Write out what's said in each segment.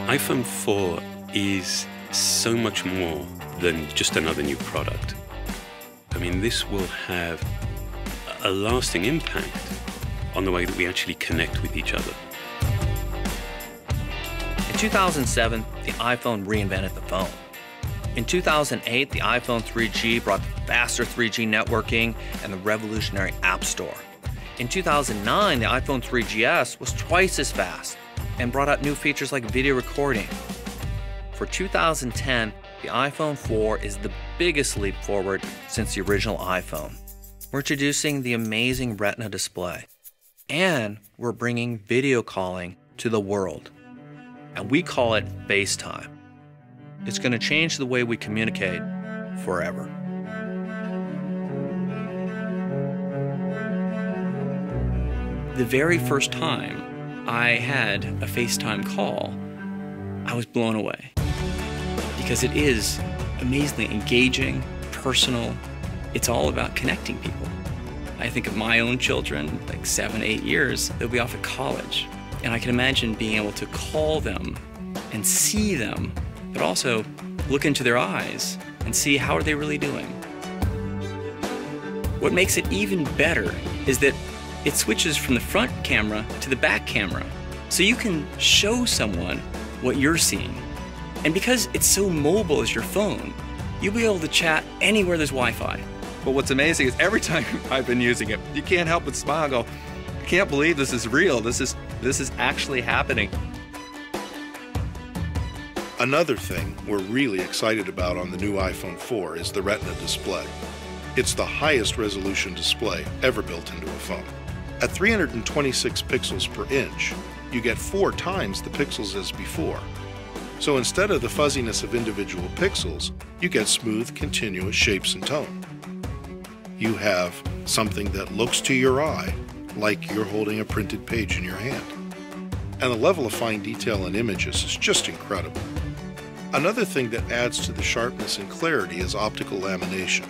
iPhone 4 is so much more than just another new product. I mean, this will have a lasting impact on the way that we actually connect with each other. In 2007, the iPhone reinvented the phone. In 2008, the iPhone 3G brought the faster 3G networking and the revolutionary App Store. In 2009, the iPhone 3GS was twice as fast and brought out new features like video recording. For 2010, the iPhone 4 is the biggest leap forward since the original iPhone. We're introducing the amazing Retina display, and we're bringing video calling to the world. And we call it FaceTime. It's going to change the way we communicate forever. The very first time I had a FaceTime call, I was blown away. Because it is amazingly engaging, personal. It's all about connecting people. I think of my own children, like 7, 8 years, they'll be off at college. And I can imagine being able to call them and see them, but also look into their eyes and see how are they really doing. What makes it even better is that it switches from the front camera to the back camera. So you can show someone what you're seeing. And because it's so mobile as your phone, you'll be able to chat anywhere there's Wi-Fi. But what's amazing is every time I've been using it, you can't help but smile and go, I can't believe this is real. This is actually happening. Another thing we're really excited about on the new iPhone 4 is the Retina display. It's the highest resolution display ever built into a phone. At 326 pixels per inch, you get 4 times the pixels as before. So instead of the fuzziness of individual pixels, you get smooth, continuous shapes and tone. You have something that looks to your eye like you're holding a printed page in your hand. And the level of fine detail in images is just incredible. Another thing that adds to the sharpness and clarity is optical lamination.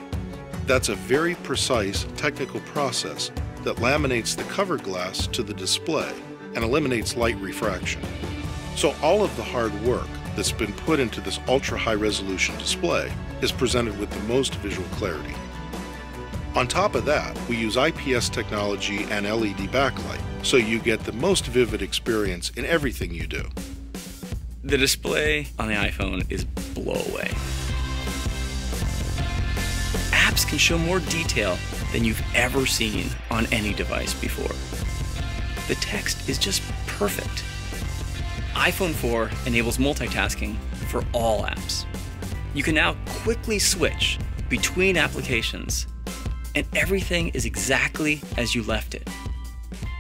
That's a very precise technical process that laminates the cover glass to the display and eliminates light refraction. So all of the hard work that's been put into this ultra-high resolution display is presented with the most visual clarity. On top of that, we use IPS technology and LED backlight, so you get the most vivid experience in everything you do. The display on the iPhone is blow away. Apps can show more detail than you've ever seen on any device before. The text is just perfect. iPhone 4 enables multitasking for all apps. You can now quickly switch between applications, and everything is exactly as you left it.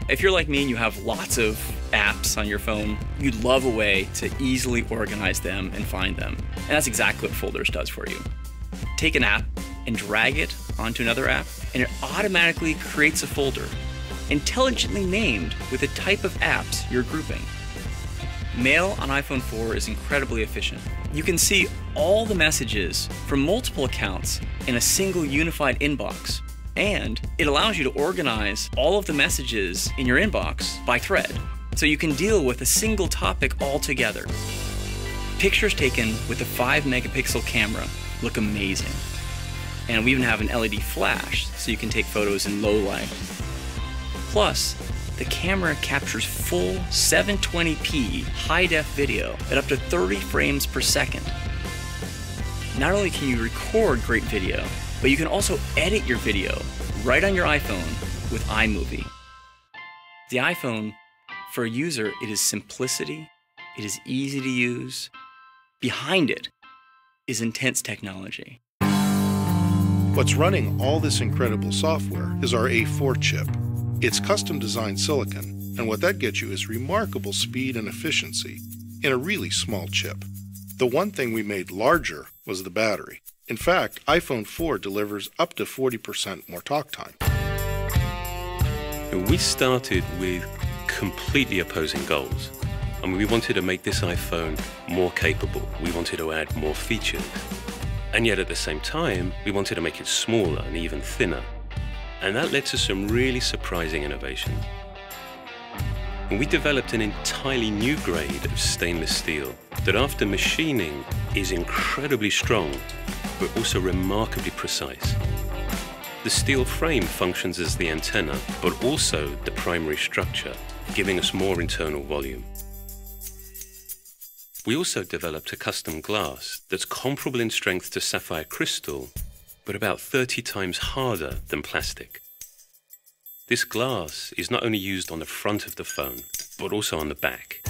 If you're like me and you have lots of apps on your phone, you'd love a way to easily organize them and find them. And that's exactly what Folders does for you. Take an app and drag it onto another app, and it automatically creates a folder, intelligently named with the type of apps you're grouping. Mail on iPhone 4 is incredibly efficient. You can see all the messages from multiple accounts in a single unified inbox. And it allows you to organize all of the messages in your inbox by thread, so you can deal with a single topic altogether. Pictures taken with a 5-megapixel camera look amazing. And we even have an LED flash, so you can take photos in low light. Plus, the camera captures full 720p high-def video at up to 30 frames per second. Not only can you record great video, but you can also edit your video right on your iPhone with iMovie. The iPhone, for a user, it is simplicity, it is easy to use. Behind it is intense technology. What's running all this incredible software is our A4 chip. It's custom-designed silicon, and what that gets you is remarkable speed and efficiency in a really small chip. The one thing we made larger was the battery. In fact, iPhone 4 delivers up to 40% more talk time. We started with completely opposing goals. I mean, we wanted to make this iPhone more capable. We wanted to add more features. And yet at the same time, we wanted to make it smaller and even thinner. And that led to some really surprising innovations. And we developed an entirely new grade of stainless steel that after machining is incredibly strong, but also remarkably precise. The steel frame functions as the antenna, but also the primary structure, giving us more internal volume. We also developed a custom glass that's comparable in strength to sapphire crystal, but about 30 times harder than plastic. This glass is not only used on the front of the phone, but also on the back.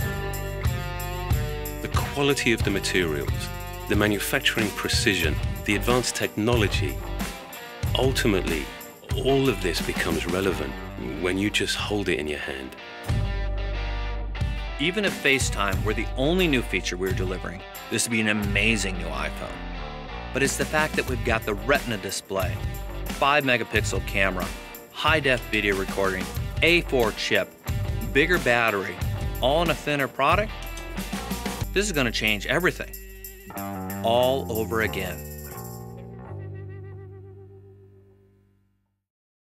The quality of the materials, the manufacturing precision, the advanced technology, ultimately, all of this becomes relevant when you just hold it in your hand. Even if FaceTime were the only new feature we're delivering, this would be an amazing new iPhone. But it's the fact that we've got the Retina display, 5-megapixel camera, high-def video recording, A4 chip, bigger battery, all in a thinner product. This is going to change everything all over again.